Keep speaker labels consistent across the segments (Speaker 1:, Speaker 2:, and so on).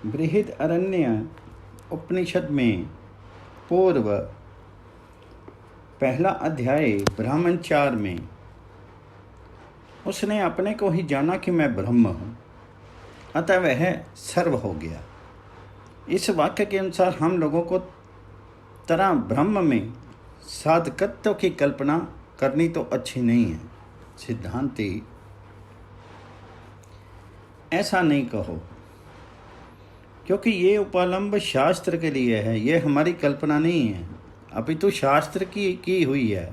Speaker 1: बृहदारण्यक उपनिषद में पूर्व पहला अध्याय ब्राह्मणचार में उसने अपने को ही जाना कि मैं ब्रह्म हूँ, अतः वह सर्व हो गया। इस वाक्य के अनुसार हम लोगों को तरह ब्रह्म में साधकत्व की कल्पना करनी तो अच्छी नहीं है। सिद्धांती ऐसा नहीं कहो, क्योंकि ये उपालंब शास्त्र के लिए है, ये हमारी कल्पना नहीं है, अपितु शास्त्र की हुई है।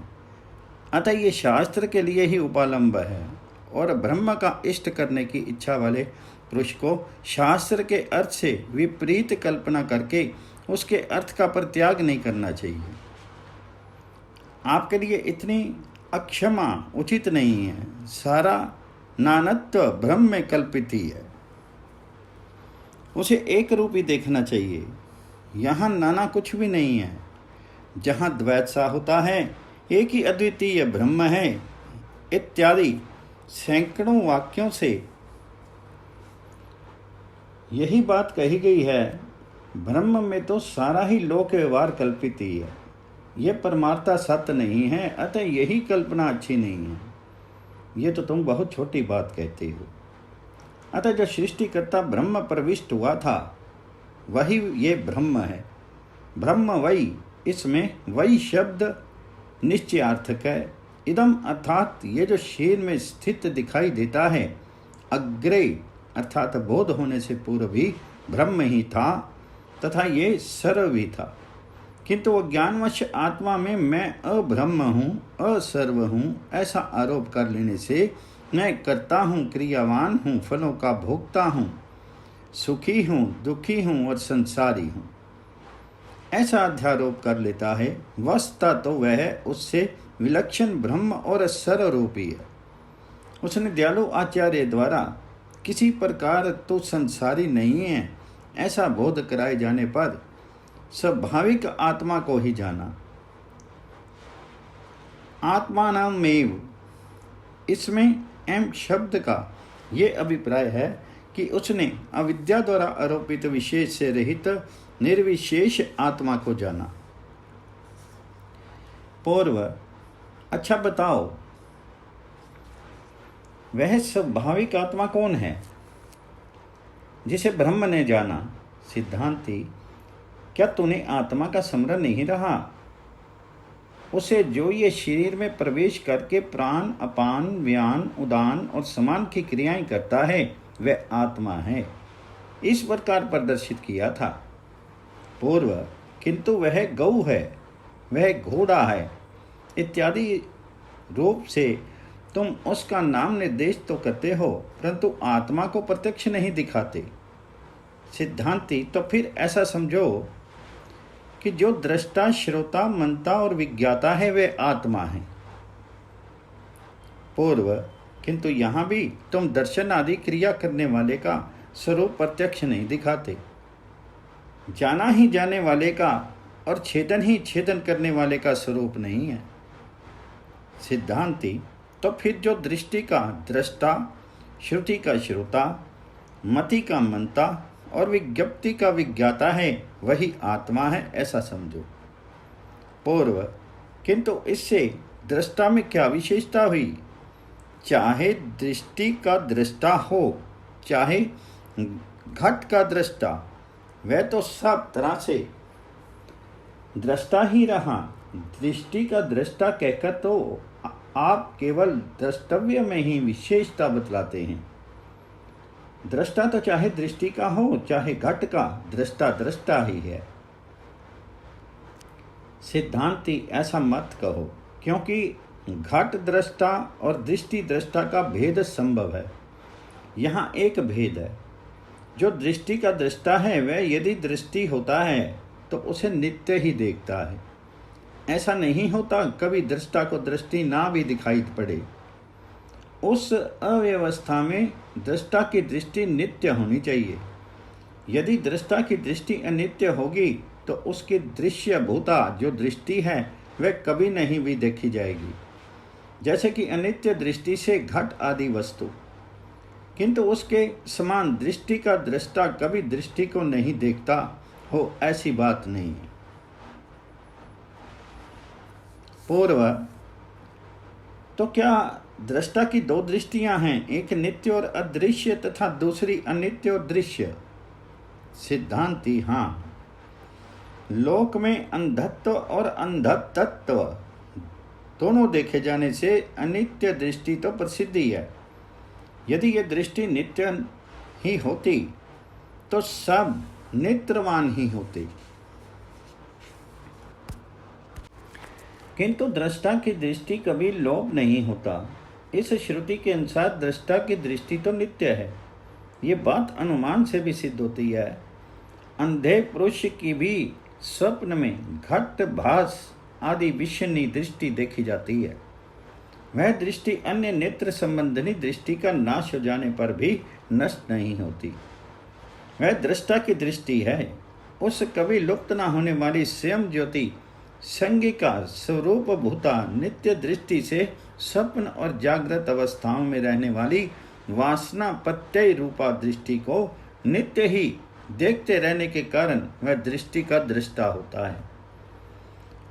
Speaker 1: अतः ये शास्त्र के लिए ही उपालंब है और ब्रह्म का इष्ट करने की इच्छा वाले पुरुष को शास्त्र के अर्थ से विपरीत कल्पना करके उसके अर्थ का परित्याग नहीं करना चाहिए। आपके लिए इतनी अक्षमा उचित नहीं है। सारा नानत्व ब्रह्म में कल्पित ही है, उसे एक रूप ही देखना चाहिए। यहाँ नाना कुछ भी नहीं है। जहाँ द्वैत सा होता है, एक ही अद्वितीय ब्रह्म है इत्यादि सैकड़ों वाक्यों से यही बात कही गई है। ब्रह्म में तो सारा ही लोक व्यवहार कल्पित ही है, यह परमार्था सत्य नहीं है, अतः यही कल्पना अच्छी नहीं है। ये तो तुम बहुत छोटी बात कहते हो। अतः जो सृष्टिकर्ता ब्रह्म प्रविष्ट हुआ था वही ये ब्रह्म है। ब्रह्म वही, इसमें वही शब्द निश्चयार्थक है। इदम अर्थात ये जो शीर में स्थित दिखाई देता है, अग्रे अर्थात बोध होने से पूर्व भी ब्रह्म ही था तथा ये सर्व भी था, किंतु वो ज्ञानवश आत्मा में मैं अब्रह्म हूँ, असर्व हूँ ऐसा आरोप कर लेने से मैं करता हूँ, क्रियावान हूँ, फलों का भोगता हूँ, सुखी हूँ, दुखी हूँ और संसारी हूँ ऐसा अध्यारोप कर लेता है। वस्तुतः तो वह उससे विलक्षण ब्रह्म और सर्वरूपी है। उसने दयालु आचार्य द्वारा किसी प्रकार तो संसारी नहीं है ऐसा बोध कराए जाने पर स्वाभाविक आत्मा को ही जाना। आत्मानमेव, इसमें एम शब्द का ये अभिप्राय है कि उसने अविद्या द्वारा आरोपित विशेष से रहित निर्विशेष आत्मा को जाना। पूर्व, अच्छा बताओ वह स्वाभाविक आत्मा कौन है जिसे ब्रह्म ने जाना? सिद्धांती, क्या तूने आत्मा का स्मरण नहीं रहा? उसे जो ये शरीर में प्रवेश करके प्राण, अपान, व्यान, उदान और समान की क्रियाएं करता है वह आत्मा है, इस प्रकार प्रदर्शित किया था। पूर्व, किंतु वह गौ है, वह घोड़ा है इत्यादि रूप से तुम उसका नाम निर्देश तो करते हो, परंतु आत्मा को प्रत्यक्ष नहीं दिखाते। सिद्धांती, तो फिर ऐसा समझो कि जो दृष्टा, श्रोता, मनता और विज्ञाता है वे आत्मा है। पूर्व, किंतु यहाँ भी तुम दर्शन आदि क्रिया करने वाले का स्वरूप प्रत्यक्ष नहीं दिखाते, जाना ही जाने वाले का और छेदन ही छेदन करने वाले का स्वरूप नहीं है। सिद्धांती, तो फिर जो दृष्टि का दृष्टा, श्रुति का श्रोता, मति का मनता और विज्ञप्ति का विज्ञाता है वही आत्मा है ऐसा समझो। पूर्व, किंतु इससे दृष्टा में क्या विशेषता हुई? चाहे दृष्टि का दृष्टा हो, चाहे घट का दृष्टा, वह तो सब तरह से दृष्टा ही रहा। दृष्टि का दृष्टा कहकर तो आप केवल द्रष्टव्य में ही विशेषता बतलाते हैं। दृष्टा तो चाहे दृष्टि का हो चाहे घट का, दृष्टा दृष्टा ही है। सिद्धांती, ऐसा मत कहो, क्योंकि घट दृष्टा और दृष्टि दृष्टा का भेद संभव है। यहाँ एक भेद है, जो दृष्टि का दृष्टा है वह यदि दृष्टि होता है तो उसे नित्य ही देखता है। ऐसा नहीं होता कभी दृष्टा को दृष्टि ना भी दिखाई पड़े। उस अव्यवस्था में दृष्टा की दृष्टि नित्य होनी चाहिए। यदि दृष्टा की दृष्टि अनित्य होगी तो उसकी दृश्य भूता जो दृष्टि है वह कभी नहीं भी देखी जाएगी। जैसे कि अनित्य दृष्टि से घट आदि वस्तु किंतु उसके समान दृष्टि का दृष्टा कभी दृष्टि को नहीं देखता हो, ऐसी बात नहीं है। पूर्व, तो क्या दृष्टा की दो दृष्टियां हैं, एक नित्य और अदृश्य तथा दूसरी अनित्य और दृश्य? सिद्धांती, हाँ। लोक में अंधत्व और अंधतत्व दोनों देखे जाने से अनित्य दृष्टि तो प्रसिद्धि है। यदि यह दृष्टि नित्य ही होती तो सब नेत्रवान ही होते, किंतु दृष्टा की दृष्टि कभी लोप नहीं होता। इस श्रुति के अनुसार दृष्टा की दृष्टि तो नित्य है। ये बात अनुमान से भी सिद्ध होती है। अंधे पुरुष की भी स्वप्न में घट, भास आदि विषयनी दृष्टि देखी जाती है। वह दृष्टि अन्य नेत्र संबंधी दृष्टि का नाश हो जाने पर भी नष्ट नहीं होती। वह दृष्टा की दृष्टि है। उस कभी लुप्त न होने वाली स्वयं ज्योति संगिका स्वरूप भूता नित्य दृष्टि से स्वप्न और जागृत अवस्थाओं में रहने वाली वासना प्रत्यय रूपा दृष्टि को नित्य ही देखते रहने के कारण वह दृष्टि का दृष्टा होता है।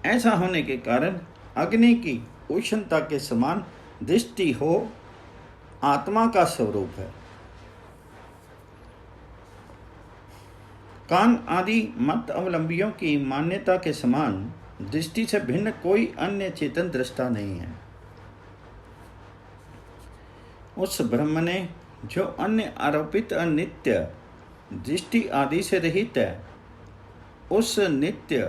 Speaker 1: ऐसा होने के कारण अग्नि की उष्णता के समान दृष्टि हो आत्मा का स्वरूप है। कान आदि मत अवलंबियों की मान्यता के समान दृष्टि से भिन्न कोई अन्य चेतन दृष्टा नहीं है। उस ब्रह्म ने जो अन्य आरोपित अनित्य दृष्टि आदि से रहित है, उस नित्य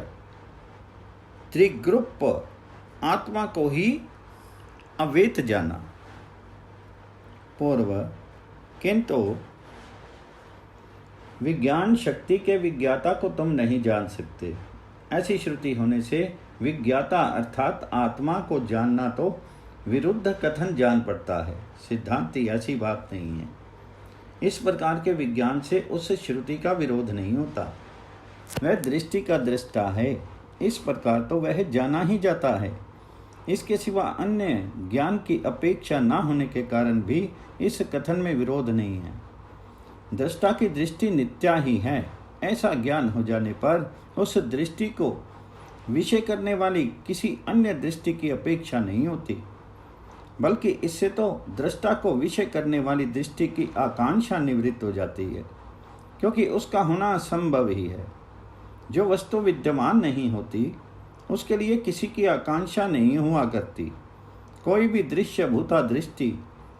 Speaker 1: त्रिग्रुप आत्मा को ही अवेत जाना। पूर्व, किंतु विज्ञान शक्ति के विज्ञाता को तुम नहीं जान सकते। ऐसी श्रुति होने से विज्ञाता अर्थात आत्मा को जानना तो विरुद्ध कथन जान पड़ता है। सिद्धांति, ऐसी बात नहीं है। इस प्रकार के विज्ञान से उस श्रुति का विरोध नहीं होता। वह दृष्टि का दृष्टा है, इस प्रकार तो वह जाना ही जाता है। इसके सिवा अन्य ज्ञान की अपेक्षा न होने के कारण भी इस कथन में विरोध नहीं है। दृष्टा की दृष्टि नित्या ही है, ऐसा ज्ञान हो जाने पर उस दृष्टि को विषय करने वाली किसी अन्य दृष्टि की अपेक्षा नहीं होती, बल्कि इससे तो दृष्टा को विषय करने वाली दृष्टि की आकांक्षा निवृत्त हो जाती है, क्योंकि उसका होना संभव ही है। जो वस्तु विद्यमान नहीं होती उसके लिए किसी की आकांक्षा नहीं हुआ करती। कोई भी दृश्य भूता दृष्टि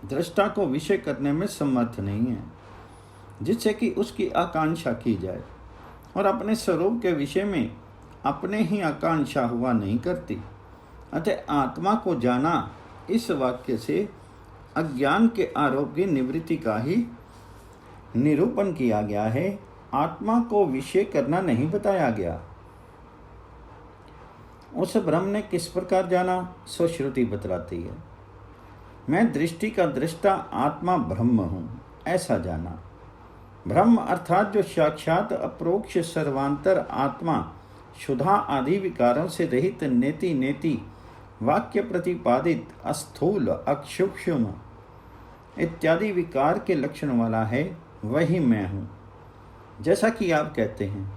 Speaker 1: दृष्टा को विषय करने में समर्थ नहीं है, जिससे कि उसकी आकांक्षा की जाए, और अपने स्वरूप के विषय में अपने ही आकांक्षा हुआ नहीं करती। अतः आत्मा को जाना इस वाक्य से अज्ञान के आरोप की निवृत्ति का ही निरूपण किया गया है। आत्मा को विषय करना नहीं बताया गया। उस ब्रह्म ने किस प्रकार जाना, सो श्रुति बतलाती है। मैं दृष्टि का दृष्टा आत्मा ब्रह्म हूँ, ऐसा जाना। ब्रह्म अर्थात जो साक्षात अप्रोक्ष सर्वांतर आत्मा शुद्धा आदि विकारों से रहित नेति नेति वाक्य प्रतिपादित अस्थूल अक्षुक्षुम इत्यादि विकार के लक्षण वाला है, वही मैं हूँ। जैसा कि आप कहते हैं,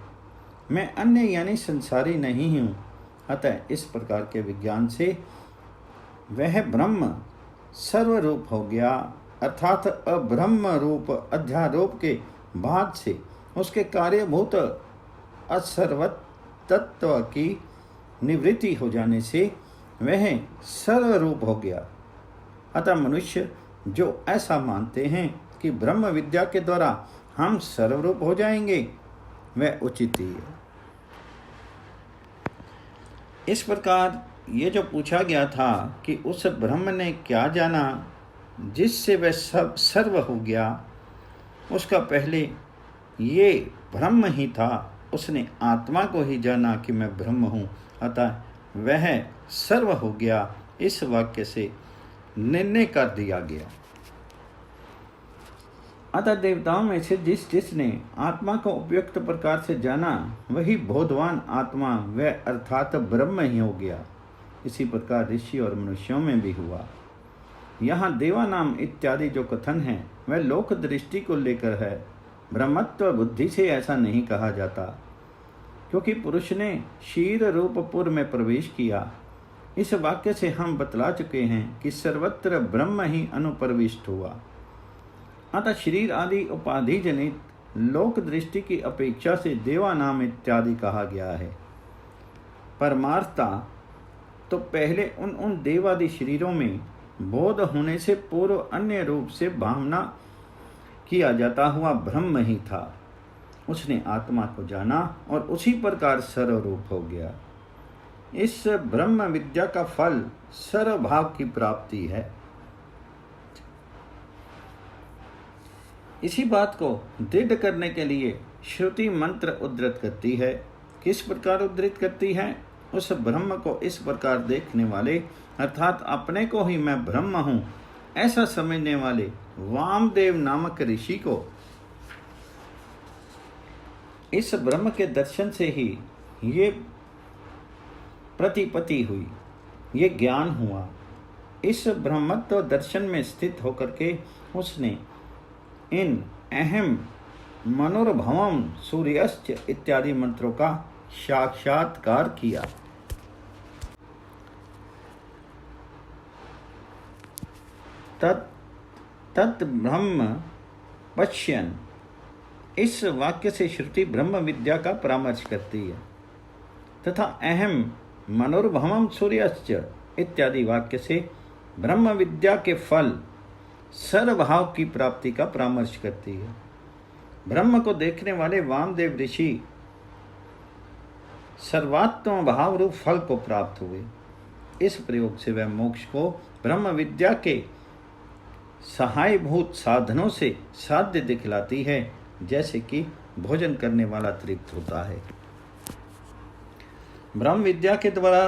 Speaker 1: मैं अन्य यानी संसारी नहीं हूँ। अतः इस प्रकार के विज्ञान से वह ब्रह्म सर्वरूप हो गया, अर्थात अब्रह्म रूप अध्यारोप के बाद से उसके कार्यभूत असर्वतत्व की निवृत्ति हो जाने से वह सर्वरूप हो गया। अतः मनुष्य जो ऐसा मानते हैं कि ब्रह्म विद्या के द्वारा हम सर्वरूप हो जाएंगे, वह उचित ही है। इस प्रकार ये जो पूछा गया था कि उस ब्रह्म ने क्या जाना जिससे वह सब सर्व हो गया, उसका पहले ये ब्रह्म ही था। उसने आत्मा को ही जाना कि मैं ब्रह्म हूँ, अतः वह सर्व हो गया। इस वाक्य से निर्णय कर दिया गया। अतः देवताओं में से जिसने आत्मा को उपयुक्त प्रकार से जाना, वही बोधवान आत्मा वह अर्थात ब्रह्म ही हो गया। इसी प्रकार ऋषि और मनुष्यों में भी हुआ। यहाँ देवानाम इत्यादि जो कथन है, वह लोक दृष्टि को लेकर है। ब्रह्मत्व बुद्धि से ऐसा नहीं कहा जाता, क्योंकि पुरुष ने शीर रूपपुर में प्रवेश किया। इस वाक्य से हम बतला चुके हैं कि सर्वत्र ब्रह्म ही अनुप्रविष्ट हुआ। अतः शरीर आदि उपाधि जनित लोक दृष्टि की अपेक्षा से देवानाम इत्यादि कहा गया है। परमार्था तो पहले उन देवादि शरीरों में बोध होने से पूर्व अन्य रूप से भावना किया जाता हुआ ब्रह्म ही था। उसने आत्मा को जाना और उसी प्रकार सर्वरूप हो गया। इस ब्रह्म विद्या का फल सर्वभाव की प्राप्ति है। इसी बात को दृढ़ करने के लिए श्रुति मंत्र उद्धृत करती है। किस प्रकार उद्धृत करती है? उस ब्रह्म को इस प्रकार देखने वाले, अर्थात अपने को ही मैं ब्रह्म हूँ ऐसा समझने वाले वामदेव नामक ऋषि को इस ब्रह्म के दर्शन से ही ये प्रतिपत्ति हुई, ये ज्ञान हुआ। इस ब्रह्मत्व दर्शन में स्थित होकर के उसने इन अहम मनोरभवम सूर्यश्च इत्यादि मंत्रों का साक्षात्कार किया। तत् ब्रह्म पश्यन्, इस वाक्य से श्रुति ब्रह्म विद्या का परामर्श करती है, तथा अहम मनोरभवम सूर्यश्च इत्यादि वाक्य से ब्रह्म विद्या के फल सर्वभाव की प्राप्ति का परामर्श करती है। ब्रह्म को देखने वाले वामदेव ऋषि सर्वात्म भाव रूप फल को प्राप्त हुए। इस प्रयोग से वह मोक्ष को ब्रह्म विद्या के सहायभूत साधनों से साध्य दिखलाती है, जैसे कि भोजन करने वाला तृप्त होता है। ब्रह्म विद्या के द्वारा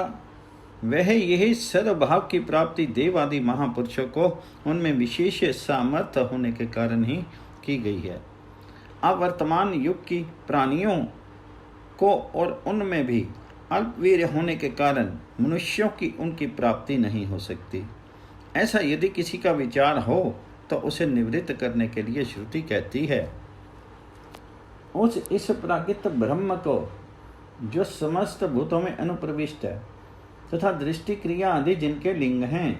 Speaker 1: वह यही सर्वभाव की प्राप्ति देव आदि महापुरुषों को उनमें विशेष सामर्थ्य होने के कारण ही की गई है। अब वर्तमान युग की प्राणियों को और उनमें भी अल्पवीर होने के कारण मनुष्यों की उनकी प्राप्ति नहीं हो सकती। ऐसा यदि किसी का विचार हो तो उसे निवृत्त करने के लिए श्रुति कहती है, उस इस प्राकृत ब्रह्म को जो समस्त भूतों में अनुप्रविष्ट है तथा दृष्टि क्रिया आदि जिनके लिंग हैं,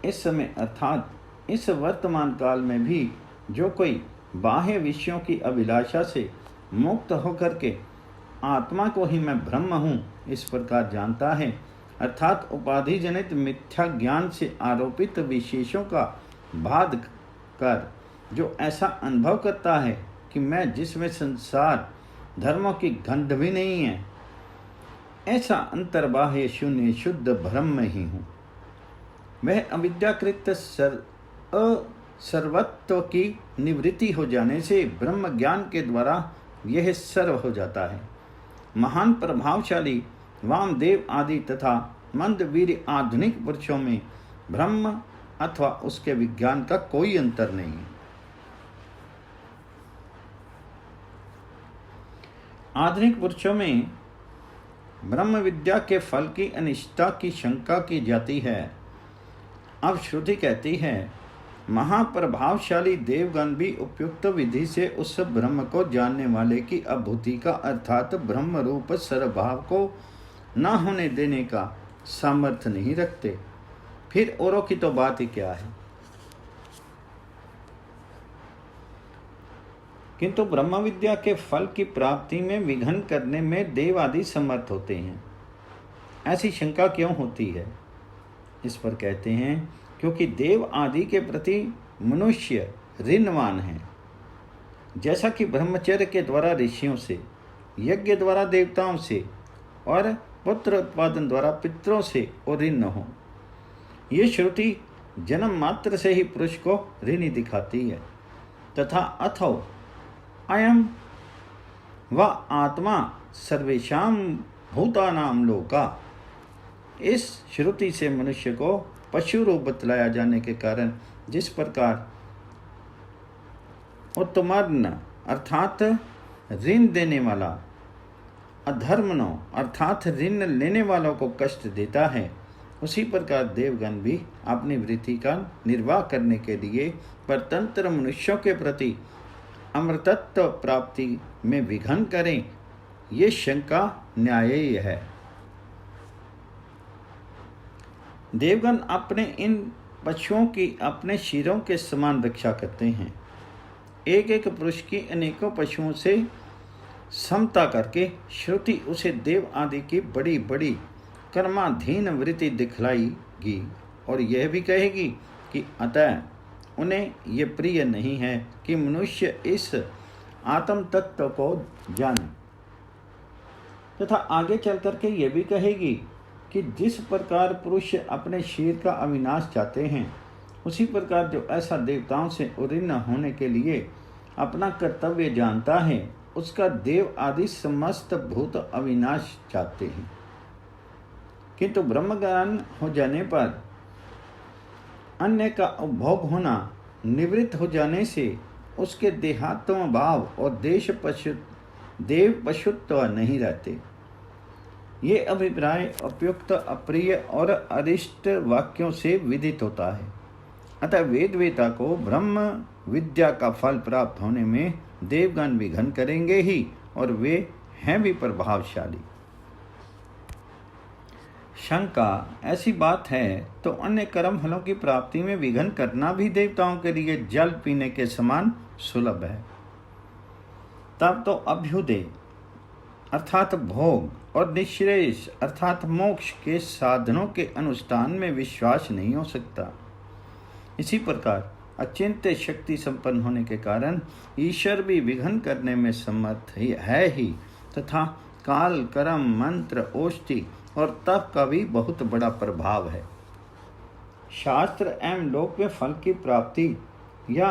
Speaker 1: इस समय अर्थात इस वर्तमान काल में भी जो कोई बाह्य विषयों की अभिलाषा से मुक्त होकर के आत्मा को ही मैं ब्रह्म हूँ इस प्रकार जानता है, अर्थात उपाधि जनित मिथ्या ज्ञान से आरोपित विशेषों का बाध कर जो ऐसा अनुभव करता है कि मैं जिसमें संसार धर्मों की गंध भी नहीं है, ऐसा अंतर्बाह्य शून्य शुद्ध ब्रह्म ही हूँ। वह अविद्याकृत सर्वत्व की निवृत्ति हो जाने से ब्रह्म ज्ञान के द्वारा यह सर्व हो जाता है। महान प्रभावशाली वामदेव आदि तथा मंदवीर आधुनिक पुरुषों में ब्रह्म अथवा उसके विज्ञान का कोई अंतर नहीं है। आधुनिक पुरुषों में ब्रह्म विद्या के फल की अनिष्टता की शंका की जाती है। अब श्रुति कहती है, महाप्रभावशाली देवगण भी उपयुक्त विधि से उस ब्रह्म को जानने वाले की अभूति का अर्थात ब्रह्म रूप सर्वभाव को न होने देने का सामर्थ्य नहीं रखते। फिर औरों की तो बात ही क्या है। किंतु ब्रह्म विद्या के फल की प्राप्ति में विघ्न करने में देव आदि समर्थ होते हैं। ऐसी शंका क्यों होती है? इस पर कहते हैं, क्योंकि देव आदि के प्रति मनुष्य ऋणवान है। जैसा कि ब्रह्मचर्य के द्वारा ऋषियों से, यज्ञ द्वारा देवताओं से और पुत्र उत्पादन द्वारा पितरों से और ऋण हो। ये श्रुति जन्म मात्र से ही पुरुष को ऋणी दिखाती है। तथा अथो अयम व आत्मा सर्वेषां भूतानां लोका, इस श्रुति से मनुष्य को पशु रूप बतलाया जाने के कारण जिस प्रकार उत्तमर्ण अर्थात ऋण देने वाला अधर्मनो अर्थात ऋण लेने वालों को कष्ट देता है, उसी प्रकार देवगण भी अपनी वृत्ति का निर्वाह करने के लिए परतंत्र मनुष्यों के प्रति अमृतत्व प्राप्ति में विघन करें, ये शंका न्यायी है। देवगण अपने इन पशुओं की अपने शिरों के समान रक्षा करते हैं। एक एक पुरुष की अनेकों पशुओं से समता करके श्रुति उसे देव आदि की बड़ी बड़ी कर्माधीन वृत्ति दिखलाएगी और यह भी कहेगी कि अतः उन्हें ये प्रिय नहीं है कि मनुष्य इस आत्म तत्व को जाने, तथा आगे चल करके ये भी कहेगी कि जिस प्रकार पुरुष अपने शरीर का अविनाश चाहते हैं, उसी प्रकार जो ऐसा देवताओं से उन्नीत होने के लिए अपना कर्तव्य जानता है, उसका देव आदि समस्त भूत अविनाश चाहते हैं। किंतु ब्रह्म ज्ञान हो जाने पर अन्य का उपभोग होना निवृत्त हो जाने से उसके देहात्म भाव और देव पशुत्व नहीं रहते। ये अभिप्राय उपयुक्त अप्रिय और अरिष्ट वाक्यों से विदित होता है। अतः वेदवेता को ब्रह्म विद्या का फल प्राप्त होने में देवगण विघन करेंगे ही, और वे हैं भी प्रभावशाली। शंका, ऐसी बात है तो अन्य कर्म फलों की प्राप्ति में विघन करना भी देवताओं के लिए जल पीने के समान सुलभ है। तब तो अभ्युदय अर्थात भोग और निःश्रेयस अर्थात मोक्ष के साधनों के अनुष्ठान में विश्वास नहीं हो सकता। इसी प्रकार अचिंत्य शक्ति संपन्न होने के कारण ईश्वर भी विघन करने में समर्थ है ही, तथा काल, कर्म, मंत्र, औषधि और तप का भी बहुत बड़ा प्रभाव है। शास्त्र एवं लोक में फल की प्राप्ति या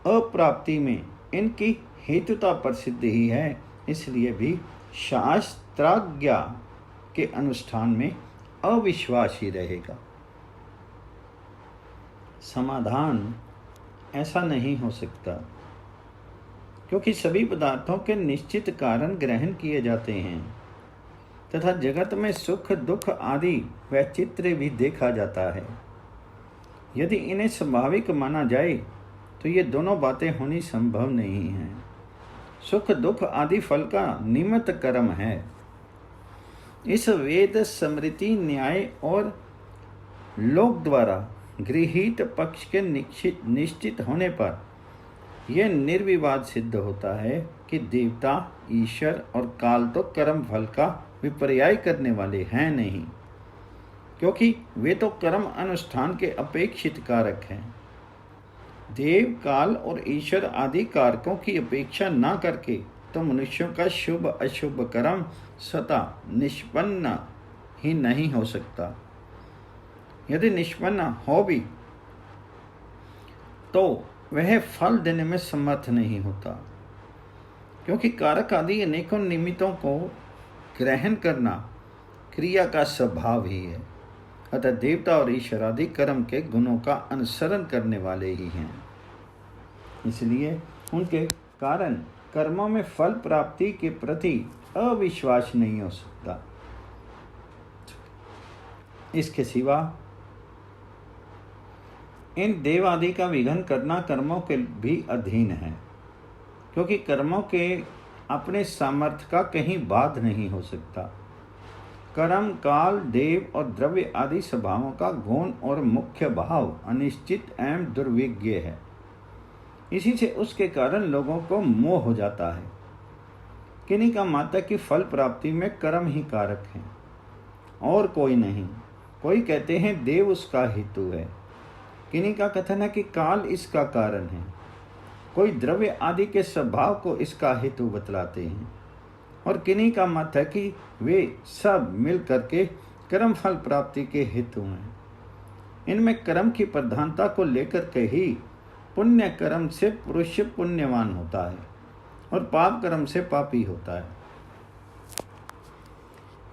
Speaker 1: अप्राप्ति में इनकी हेतुता प्रसिद्ध ही है, इसलिए भी शास्त्राज्ञा के अनुष्ठान में अविश्वास ही रहेगा। समाधान, ऐसा नहीं हो सकता, क्योंकि सभी पदार्थों के निश्चित कारण ग्रहण किए जाते हैं तथा जगत में सुख दुख आदि वैचित्र्य भी देखा जाता है। यदि इन्हें स्वाभाविक माना जाए तो ये दोनों बातें होनी संभव नहीं है। सुख दुख आदि फल का निमित्त कर्म है। इस वेद स्मृति न्याय और लोक द्वारा गृहीत पक्ष के निश्चित होने पर यह निर्विवाद सिद्ध होता है कि देवता, ईश्वर और काल तो कर्म फल का विपर्याय करने वाले हैं नहीं, क्योंकि वे तो कर्म अनुष्ठान के अपेक्षित कारक हैं। देव, काल और ईश्वर आदि कारकों की अपेक्षा न करके तो मनुष्यों का शुभ अशुभ कर्म स्वतः निष्पन्न ही नहीं हो सकता। यदि निष्पन्न हो भी तो वह फल देने में समर्थ नहीं होता, क्योंकि कारक आदि अनेकों निमित्तों को ग्रहण करना क्रिया का स्वभाव ही है। अतः देवता और ईश्वर आदि कर्म के गुणों का अनुसरण करने वाले ही हैं, इसलिए उनके कारण कर्मों में फल प्राप्ति के प्रति अविश्वास नहीं हो सकता। इसके सिवा इन देव आदि का विघन करना कर्मों के भी अधीन है, क्योंकि कर्मों के अपने सामर्थ्य का कहीं बाध नहीं हो सकता। कर्म, काल, देव और द्रव्य आदि स्वभावों का गुण और मुख्य भाव अनिश्चित एवं दुर्विज्ञ है। इसी से उसके कारण लोगों को मोह हो जाता है। किन्हीं का माता की फल प्राप्ति में कर्म ही कारक है और कोई नहीं। कोई कहते हैं देव उसका हेतु है, किन्हीं का कथन है कि काल इसका कारण है, कोई द्रव्य आदि के स्वभाव को इसका हेतु बतलाते हैं, और किन्हीं का मत है कि वे सब मिल करके कर्म फल प्राप्ति के हेतु हैं। इनमें कर्म की प्रधानता को लेकर के ही पुण्य कर्म से पुरुष पुण्यवान होता है और पाप कर्म से पापी होता है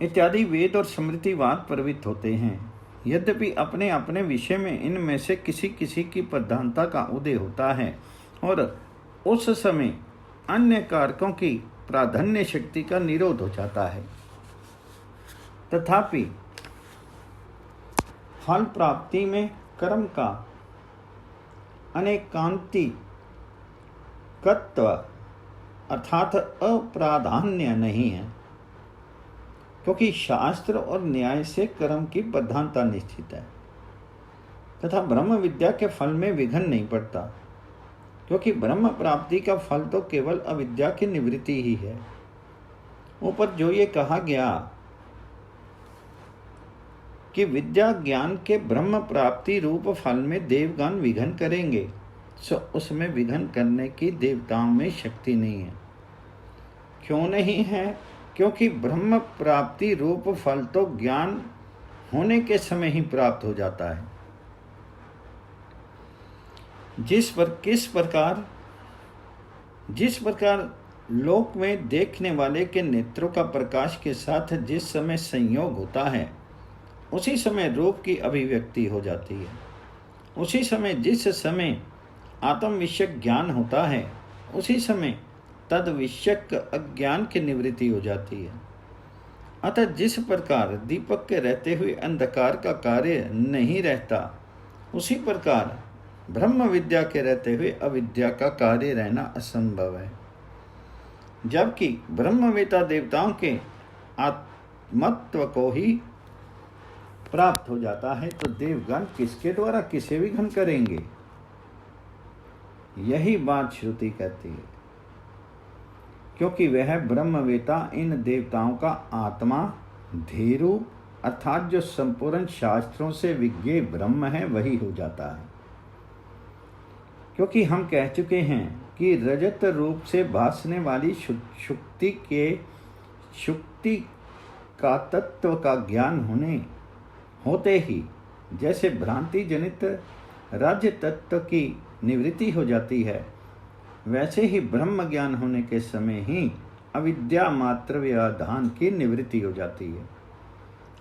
Speaker 1: इत्यादि वेद और स्मृतिवाद प्रवृत्त होते हैं। यद्यपि अपने अपने विषय में इनमें से किसी किसी की प्रधानता का उदय होता है और उस समय अन्य कारकों की प्राधान्य शक्ति का निरोध हो जाता है, तथापि फल प्राप्ति में कर्म का अनेकांतिकत्व अर्थात अप्राधान्य नहीं है, क्योंकि शास्त्र और न्याय से कर्म की प्रधानता निश्चित है तथा ब्रह्म विद्या के फल में विघन नहीं पड़ता, क्योंकि ब्रह्म प्राप्ति का फल तो केवल अविद्या की निवृत्ति ही है। ऊपर जो ये कहा गया कि विद्या ज्ञान के ब्रह्म प्राप्ति रूप फल में देवगण विघन करेंगे, सो उसमें विघन करने की देवताओं में शक्ति नहीं है। क्यों नहीं है? क्योंकि ब्रह्म प्राप्ति रूप फल तो ज्ञान होने के समय ही प्राप्त हो जाता है। जिस प्रकार लोक में देखने वाले के नेत्रों का प्रकाश के साथ जिस समय संयोग होता है, उसी समय रूप की अभिव्यक्ति हो जाती है। उसी समय जिस समय आत्म विषयक ज्ञान होता है, उसी समय तद विषयक अज्ञान की निवृत्ति हो जाती है। अतः जिस प्रकार दीपक के रहते हुए अंधकार का कार्य नहीं रहता, उसी प्रकार ब्रह्म विद्या के रहते हुए अविद्या का कार्य रहना असंभव है। जबकि ब्रह्मवेता देवताओं के आत्मत्व को ही प्राप्त हो जाता है, तो देवगण किसके द्वारा किसे विघन करेंगे? यही बात श्रुति कहती है, क्योंकि वह ब्रह्मवेता इन देवताओं का आत्मा धीरू अर्थात जो संपूर्ण शास्त्रों से विज्ञेय ब्रह्म है वही हो जाता है। क्योंकि हम कह चुके हैं कि रजत रूप से भासने वाली शुक्ति का तत्व का ज्ञान होते ही जैसे भ्रांति जनित राज्य तत्व की निवृत्ति हो जाती है, वैसे ही ब्रह्म ज्ञान होने के समय ही अविद्या मात्र व्याधान की निवृत्ति हो जाती है।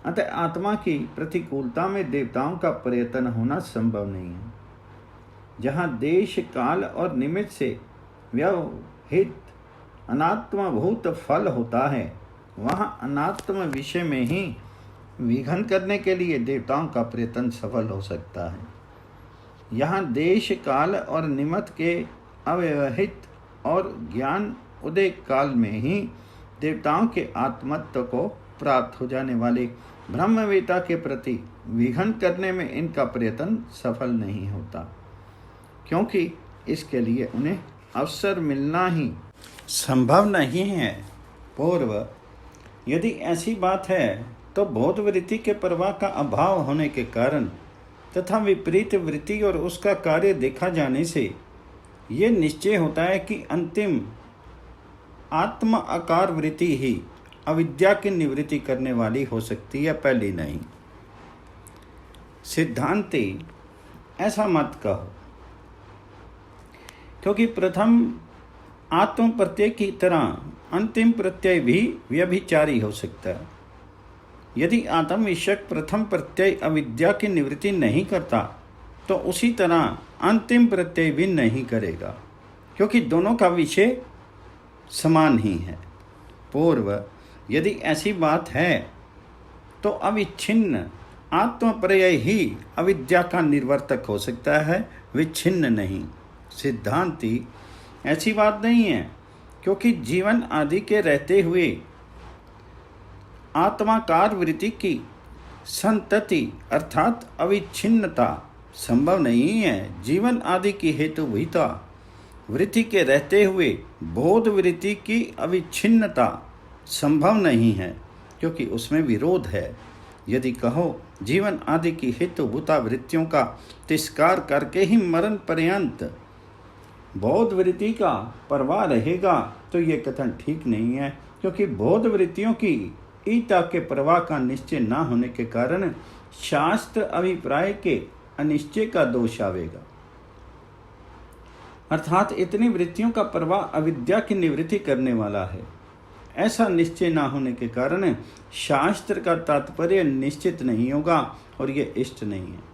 Speaker 1: अतः आत्मा की प्रतिकूलता में देवताओं का प्रयत्न होना संभव नहीं है। जहाँ देश काल और निमित्त से व्यवहित अनात्मभूत फल होता है, वहाँ अनात्म विषय में ही विघन करने के लिए देवताओं का प्रयत्न सफल हो सकता है। यहाँ देश काल और निमित्त के अव्यवहित और ज्ञान उदय काल में ही देवताओं के आत्मत्व को प्राप्त हो जाने वाले ब्रह्मवेता के प्रति विघन करने में इनका प्रयत्न सफल नहीं होता, क्योंकि इसके लिए उन्हें अवसर मिलना ही संभव नहीं है। पूर्व यदि ऐसी बात है तो बोध वृत्ति के प्रवाह का अभाव होने के कारण तथा विपरीत वृत्ति और उसका कार्य देखा जाने से ये निश्चय होता है कि अंतिम आत्म आकार वृत्ति ही अविद्या की निवृत्ति करने वाली हो सकती है, पहली नहीं। सिद्धांती ऐसा मत कहो, क्योंकि प्रथम आत्म प्रत्यय की तरह अंतिम प्रत्यय भी व्यभिचारी हो सकता है। यदि आत्म विषयक प्रथम प्रत्यय अविद्या की निवृत्ति नहीं करता, तो उसी तरह अंतिम प्रत्यय भी नहीं करेगा, क्योंकि दोनों का विषय समान ही है। पूर्व यदि ऐसी बात है तो अविच्छिन्न आत्मप्रत्यय ही अविद्या का निर्वर्तक हो सकता है, विच्छिन्न नहीं। सिद्धांती ऐसी बात नहीं है, क्योंकि जीवन आदि के रहते हुए आत्माकार वृत्ति की संतति अर्थात अविच्छिन्नता संभव नहीं है। जीवन आदि की हेतुभूता वृत्ति के रहते हुए बोध वृत्ति की अविच्छिन्नता संभव नहीं है, क्योंकि उसमें विरोध है। यदि कहो जीवन आदि की हेतुभूता वृत्तियों का तिरस्कार करके ही मरण पर्यंत बोध वृत्ति का प्रवाह रहेगा, तो ये कथन ठीक नहीं है, क्योंकि बोध वृत्तियों की ईता के प्रवाह का निश्चय न होने के कारण शास्त्र अभिप्राय के अनिश्चय का दोष आवेगा। अर्थात इतनी वृत्तियों का प्रवाह अविद्या की निवृत्ति करने वाला है, ऐसा निश्चय न होने के कारण शास्त्र का तात्पर्य निश्चित नहीं होगा और ये इष्ट नहीं है।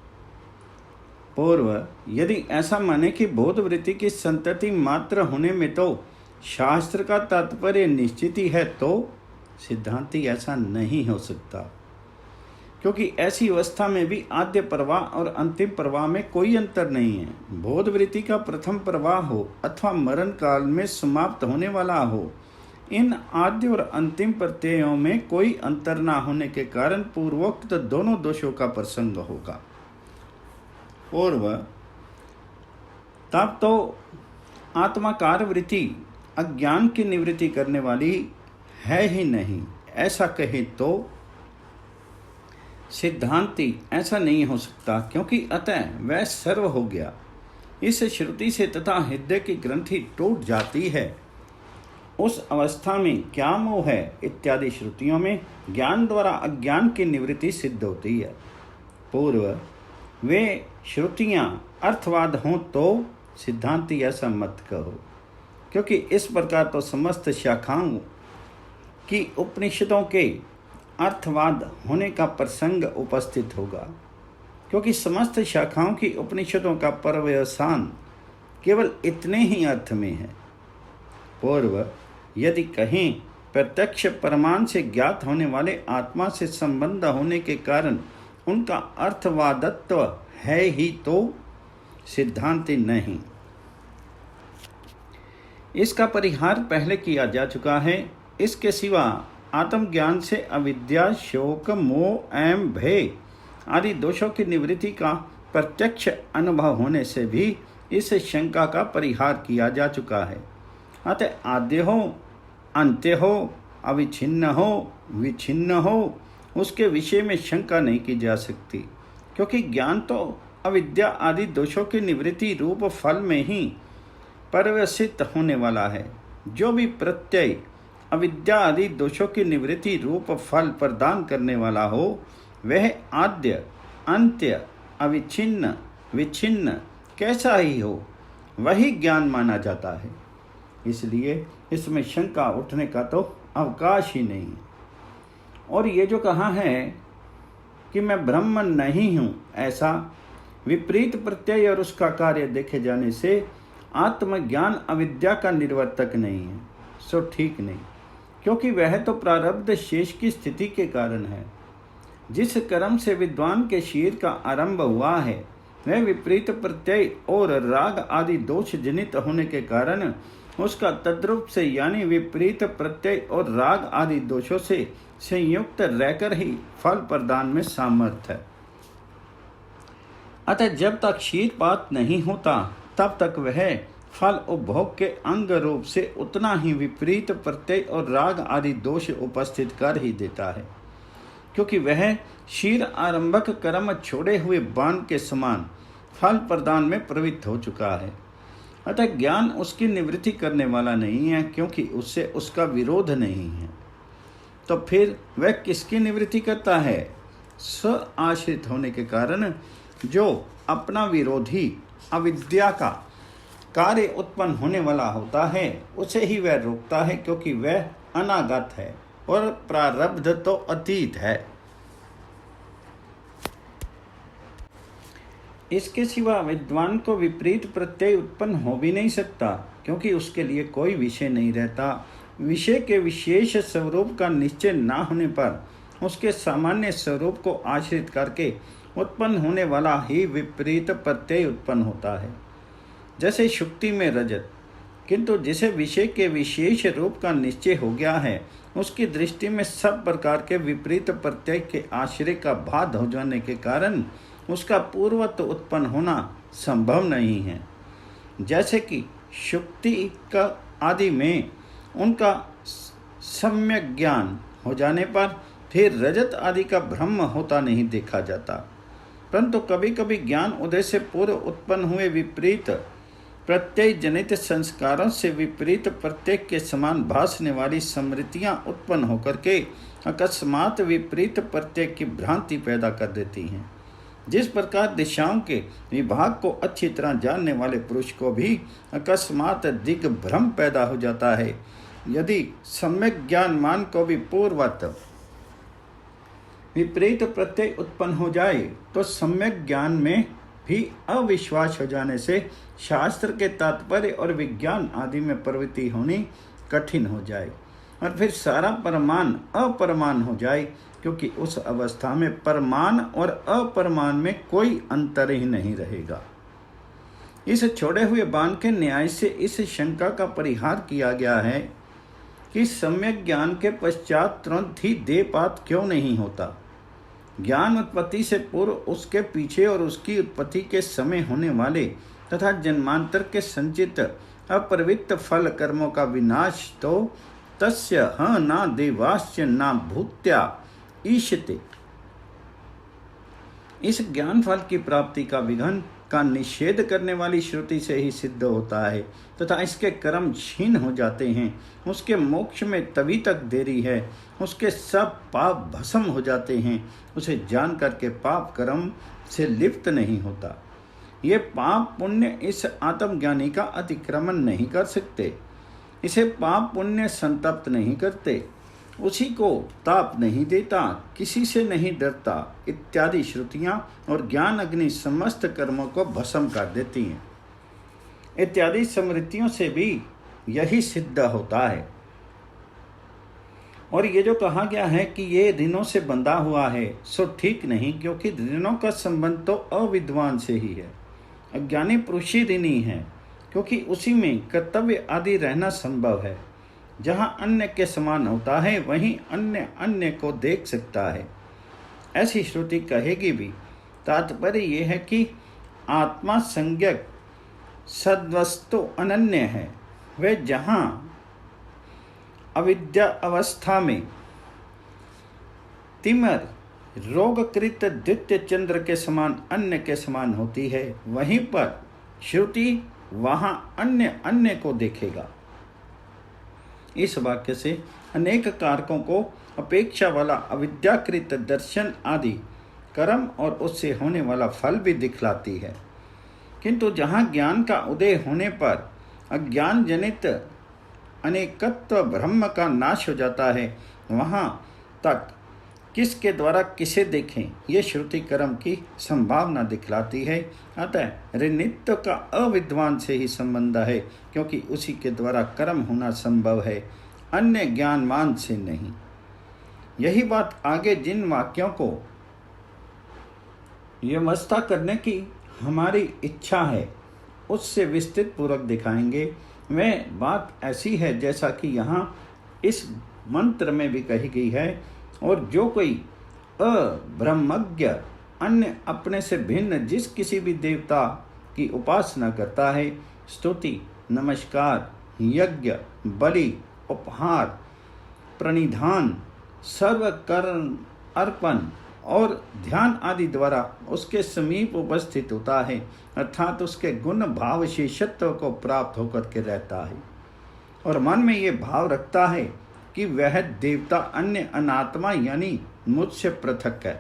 Speaker 1: पूर्व यदि ऐसा माने कि बोध वृत्ति की संतति मात्र होने में तो शास्त्र का तात्पर्य निश्चित ही है, तो सिद्धांति ऐसा नहीं हो सकता। क्योंकि ऐसी अवस्था में भी आद्य प्रवाह और अंतिम प्रवाह में कोई अंतर नहीं है। बोध वृत्ति का प्रथम प्रवाह हो अथवा मरण काल में समाप्त होने वाला हो, इन आद्य और अंतिम प्रत्ययों में कोई अंतर ना होने के कारण पूर्वोक्त दोनों दोषों का प्रसंग होगा। पूर्व तब तो आत्माकार वृत्ति अज्ञान की निवृत्ति करने वाली है ही नहीं, ऐसा कहे तो सिद्धांति ऐसा नहीं हो सकता, क्योंकि अतः वह सर्व हो गया। इस श्रुति से तथा हृदय की ग्रंथि टूट जाती है। उस अवस्था में क्या मोह है इत्यादि श्रुतियों में ज्ञान द्वारा अज्ञान की निवृत्ति सिद्ध होती है। पूर्व वे श्रुतियां अर्थवाद हों तो सिद्धांति ऐसा मत कहो, क्योंकि इस प्रकार तो समस्त शाखाओं की उपनिषदों के अर्थवाद होने का प्रसंग उपस्थित होगा, क्योंकि समस्त शाखाओं की उपनिषदों का पर्यवसान केवल इतने ही अर्थ में है। पूर्व यदि कहें प्रत्यक्ष प्रमाण से ज्ञात होने वाले आत्मा से संबंध होने के कारण उनका अर्थवादत्व है ही तो सिद्धांति नहीं। इसका परिहार पहले किया जा चुका है। इसके सिवा आत्मज्ञान से अविद्या, शोक, मोह एवं भय आदि दोषों की निवृत्ति का प्रत्यक्ष अनुभव होने से भी इस शंका का परिहार किया जा चुका है। अतः आद्य हो, अंत्य हो, अविच्छिन्न हो, विच्छिन्न हो, उसके विषय में शंका नहीं की जा सकती, क्योंकि ज्ञान तो अविद्या आदि दोषों की निवृत्ति रूप फल में ही पर्यवसित होने वाला है। जो भी प्रत्यय अविद्या आदि दोषों की निवृत्ति रूप फल प्रदान करने वाला हो, वह आद्य, अंत्य, अविच्छिन्न, विच्छिन्न कैसा ही हो, वही ज्ञान माना जाता है। इसलिए इसमें शंका उठने का तो अवकाश ही नहीं है। और ये जो कहा है कि मैं ब्रह्म नहीं हूँ, ऐसा विपरीत प्रत्यय और उसका कार्य देखे जाने से आत्मज्ञान अविद्या का निर्वर्तक नहीं है, सो ठीक नहीं, क्योंकि वह तो प्रारब्ध शेष की स्थिति के कारण है। जिस कर्म से विद्वान के शरीर का आरंभ हुआ है, वह विपरीत प्रत्यय और राग आदि दोष जनित होने के कारण उसका तद्रूप से यानी विपरीत प्रत्यय और राग आदि दोषों से संयुक्त रहकर ही फल प्रदान में सामर्थ्य है। अतः जब तक शीतपात नहीं होता तब तक वह फल उपभोग के अंग रूप से उतना ही विपरीत प्रत्यय और राग आदि दोष उपस्थित कर ही देता है, क्योंकि वह शीर आरंभक कर्म छोड़े हुए बाण के समान फल प्रदान में प्रवृत्त हो चुका है। अतः ज्ञान उसकी निवृत्ति करने वाला नहीं है, क्योंकि उससे उसका विरोध नहीं है। तो फिर वह किसकी निवृत्ति करता है? स्व आश्रित होने के कारण जो अपना विरोधी अविद्या का कार्य उत्पन्न होने वाला होता है, उसे ही वह रोकता है, क्योंकि वह अनागत है और प्रारब्ध तो अतीत है। इसके सिवा विद्वान को विपरीत प्रत्यय उत्पन्न हो भी नहीं सकता, क्योंकि उसके लिए कोई विषय नहीं रहता। विषय के विशेष स्वरूप का निश्चय न होने पर उसके सामान्य स्वरूप को आश्रित करके उत्पन्न होने वाला ही विपरीत प्रत्यय उत्पन्न होता है। जैसे शुक्ति में रजत, किंतु जिसे विषय के विशेष रूप का निश्चय हो गया है, उसकी दृष्टि में सब प्रकार के विपरीत प्रत्यय के आश्रय का बाध हो जाने के कारण उसका पूर्वत्व उत्पन्न होना संभव नहीं है। जैसे कि शुक्ति का आदि में उनका सम्यक ज्ञान हो जाने पर फिर रजत आदि का भ्रम होता नहीं देखा जाता, परंतु कभी कभी ज्ञान उदय से पूर्व उत्पन्न हुए विपरीत प्रत्यय जनित संस्कारों से विपरीत प्रत्यय के समान भासने वाली स्मृतियां उत्पन्न होकर के अकस्मात विपरीत प्रत्यय की भ्रांति पैदा कर देती हैं। जिस प्रकार दिशाओं के विभाग को अच्छी तरह जानने वाले पुरुष को भी अकस्मात दिग्भ्रम पैदा हो जाता है, यदि सम्यक ज्ञानमान को भी पूर्वत विपरीत प्रत्यय उत्पन्न हो जाए तो सम्यक ज्ञान में भी अविश्वास हो जाने से शास्त्र के तात्पर्य और विज्ञान आदि में प्रवृत्ति होनी कठिन हो जाए। और फिर सारा परमान अपरमान हो जाए, क्योंकि उस अवस्था में परमान और अपरमान में कोई अंतर ही नहीं रहेगा। इस छोड़े हुए बाण के न्याय से इस शंका का परिहार किया गया है कि सम्यक ज्ञान के पश्चात तुरंत ही देहपात क्यों नहीं होता। ज्ञान उत्पत्ति से पूर्व, उसके पीछे और उसकी उत्पत्ति के समय होने वाले तथा जन्मांतर के संचित अपरिवित फल कर्मों का विनाश तो तस्य ह ना देवाश्च ना भूत्या ईशते। इस ज्ञान फल की प्राप्ति का विघ्न का निषेध करने वाली श्रुति से ही सिद्ध होता है तथा इसके कर्म क्षीण हो जाते हैं। उसके मोक्ष में तभी तक देरी है, उसके सब पाप भस्म हो जाते हैं। उसे जान करके पाप कर्म से लिप्त नहीं होता। ये पाप पुण्य इस आत्मज्ञानी का अतिक्रमण नहीं कर सकते। इसे पाप पुण्य संतप्त नहीं करते, उसी को ताप नहीं देता, किसी से नहीं डरता इत्यादि श्रुतियां और ज्ञान अग्नि समस्त कर्मों को भस्म कर देती हैं। इत्यादि स्मृतियों से भी यही सिद्ध होता है। और ये जो कहा गया है कि ये ऋणों से बंधा हुआ है, सो ठीक नहीं, क्योंकि ऋणों का संबंध तो अविद्वान से ही है। अज्ञानी पुरुष ही ऋणी है, क्योंकि उसी में कर्तव्य आदि रहना संभव है। जहाँ अन्य के समान होता है, वहीं अन्य अन्य को देख सकता है, ऐसी श्रुति कहेगी भी। तात्पर्य यह है कि आत्मा संज्ञक सद्वस्तु अनन्य है। वह जहाँ अविद्या अवस्था में तिमर रोगकृत द्वितीय चंद्र के समान अन्य के समान होती है, वहीं पर श्रुति वहाँ अन्य अन्य को देखेगा। इस वाक्य से अनेक कारकों को अपेक्षा वाला अविद्याकृत दर्शन आदि कर्म और उससे होने वाला फल भी दिखलाती है। किंतु जहाँ ज्ञान का उदय होने पर अज्ञान जनित अनेकत्व ब्रह्म का नाश हो जाता है, वहाँ तक किसके द्वारा किसे देखें, ये श्रुति कर्म की संभावना दिखलाती है। अतः ऋणित्व का अविद्वान से ही संबंध है, क्योंकि उसी के द्वारा कर्म होना संभव है, अन्य ज्ञानवान से नहीं। यही बात आगे जिन वाक्यों को व्यवस्था करने की हमारी इच्छा है उससे विस्तृत पूर्वक दिखाएंगे। वह बात ऐसी है जैसा कि यहाँ इस मंत्र में भी कही गई है। और जो कोई अब्रह्मज्ञ अन्य अपने से भिन्न जिस किसी भी देवता की उपासना करता है, स्तुति, नमस्कार, यज्ञ, बलि, उपहार, प्रणिधान, सर्वकर्म अर्पण और ध्यान आदि द्वारा उसके समीप उपस्थित होता है, अर्थात उसके गुण भाव विशेषत्व को प्राप्त होकर के रहता है और मन में ये भाव रखता है कि वह देवता अन्य अनात्मा यानी मुझसे पृथक है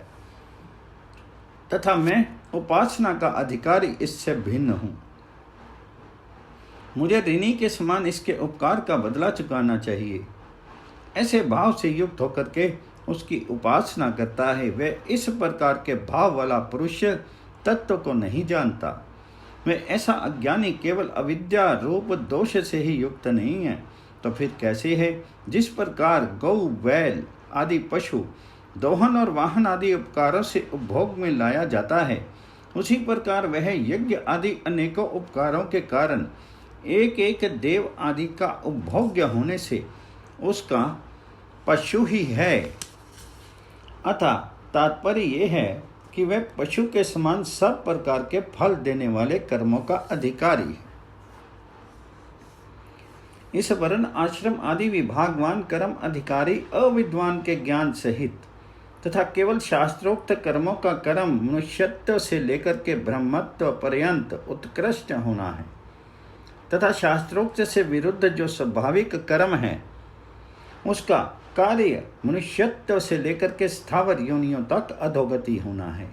Speaker 1: तथा मैं उपासना का अधिकारी इससे भिन्न हूँ। मुझे ऋणी के समान इसके उपकार का बदला चुकाना चाहिए। ऐसे भाव से युक्त होकर के उसकी उपासना करता है। वह इस प्रकार के भाव वाला पुरुष तत्व को नहीं जानता। वह ऐसा अज्ञानी केवल अविद्या रूप दोष से ही युक्त नहीं है, तो फिर कैसे है? जिस प्रकार गौ, बैल आदि पशु दोहन और वाहन आदि उपकारों से उपभोग में लाया जाता है, उसी प्रकार वह यज्ञ आदि अनेकों उपकारों के कारण एक एक देव आदि का उपभोग्य होने से उसका पशु ही है। अतः तात्पर्य यह है कि वह पशु के समान सब प्रकार के फल देने वाले कर्मों का अधिकारी है। इस वर्ण आश्रम आदि विभागवान कर्म अधिकारी अविद्वान के ज्ञान सहित तथा केवल शास्त्रोक्त कर्मों का कर्म मनुष्यत्व से लेकर के ब्रह्मत्व पर्यंत उत्कृष्ट होना है तथा शास्त्रोक्त से विरुद्ध जो स्वाभाविक कर्म है उसका कार्य मनुष्यत्व से लेकर के स्थावर योनियों तक अधोगति होना है।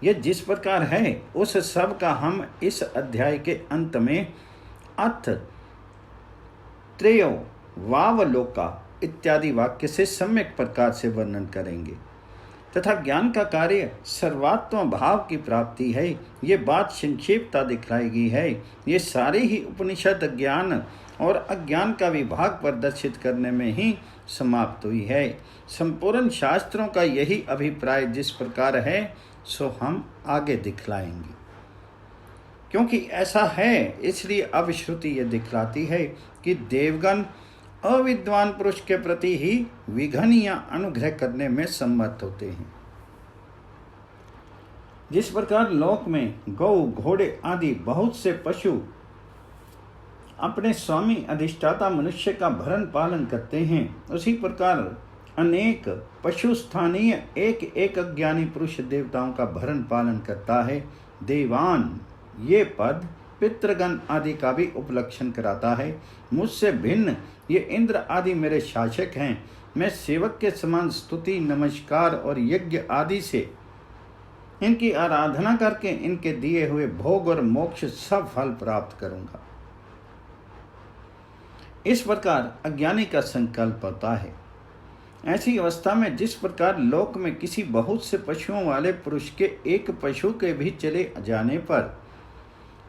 Speaker 1: यह जिस प्रकार है उस सब का हम इस अध्याय के अंत में अथ त्रयो वावलोका इत्यादि वाक्य से सम्यक प्रकार से वर्णन करेंगे। तथा ज्ञान का कार्य सर्वात्म भाव की प्राप्ति है। ये बात संक्षेपता दिखलाई गई है। ये सारे ही उपनिषद ज्ञान और अज्ञान का विभाग प्रदर्शित करने में ही समाप्त हुई है। संपूर्ण शास्त्रों का यही अभिप्राय जिस प्रकार है सो हम आगे दिखलाएंगे। क्योंकि ऐसा है इसलिए अब श्रुति ये दिखलाती है कि देवगण अविद्वान पुरुष के प्रति ही विघन या अनुग्रह करने में सम्मत होते हैं। जिस प्रकार लोक में गौ घोड़े आदि बहुत से पशु अपने स्वामी अधिष्ठाता मनुष्य का भरण पालन करते हैं, उसी प्रकार अनेक पशु स्थानीय एक एक अज्ञानी पुरुष देवताओं का भरण पालन करता है। देवान ये पद पितृगण आदि का भी उपलक्षण कराता है। मुझसे भिन्न ये इंद्र आदि मेरे शासक हैं। मैं सेवक के समान स्तुति नमस्कार और यज्ञ आदि से इनकी आराधना करके इनके दिए हुए भोग और मोक्ष सब फल प्राप्त करूंगा। इस प्रकार अज्ञानी का संकल्प होता है। ऐसी अवस्था में जिस प्रकार लोक में किसी बहुत से पशुओं वाले पुरुष के एक पशु के भी चले जाने पर,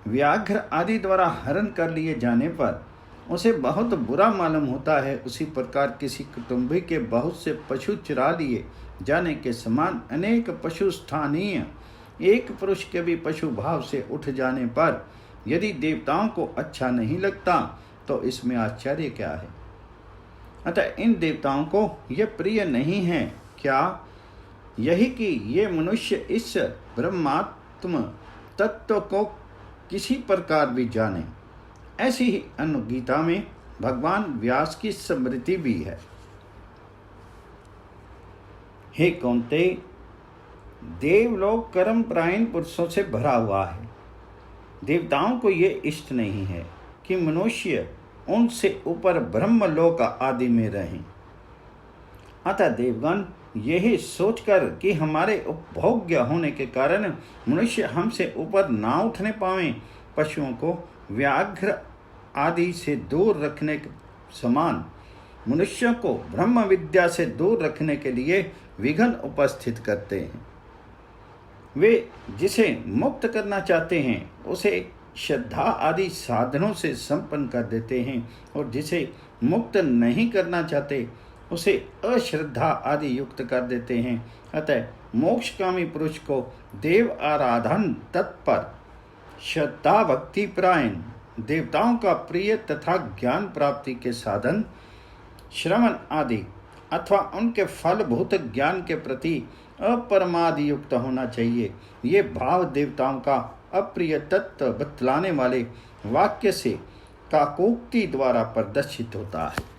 Speaker 1: व्याघ्र आदि द्वारा हरण कर लिए जाने पर उसे बहुत बुरा मालूम होता है, उसी प्रकार किसी कुटुंबी के बहुत से पशु चुरा लिए जाने के समान अनेक पशु स्थानीय एक पुरुष के भी पशु भाव से उठ जाने पर यदि देवताओं को अच्छा नहीं लगता तो इसमें आश्चर्य क्या है। अतः इन देवताओं को यह प्रिय नहीं है क्या यही कि ये मनुष्य इस ब्रह्मात्म तत्व को किसी प्रकार भी जाने। ऐसी ही अनुगीता में भगवान व्यास की स्मृति भी है। हे कौन्तेय, देवलोक कर्मपरायण पुरुषों से भरा हुआ है। देवताओं को ये इष्ट नहीं है कि मनुष्य उनसे ऊपर ब्रह्मलोक आदि में रहें। अतः देवगण यही सोचकर कि हमारे उपभोग्य होने के कारण मनुष्य हमसे ऊपर ना उठने पावें, पशुओं को व्याघ्र आदि से दूर रखने के समान मनुष्यों को ब्रह्म विद्या से दूर रखने के लिए विघ्न उपस्थित करते हैं। वे जिसे मुक्त करना चाहते हैं उसे श्रद्धा आदि साधनों से संपन्न कर देते हैं, और जिसे मुक्त नहीं करना चाहते उसे अश्रद्धा आदि युक्त कर देते हैं। अतः मोक्षकामी पुरुष को देव आराधन तत्पर श्रद्धा भक्ति परायण देवताओं का प्रिय तथा ज्ञान प्राप्ति के साधन श्रवण आदि अथवा उनके फलभूत ज्ञान के प्रति अपरमाद युक्त होना चाहिए। ये भाव देवताओं का अप्रिय तत्व बतलाने वाले वाक्य से काकोक्ति द्वारा प्रदर्शित होता है।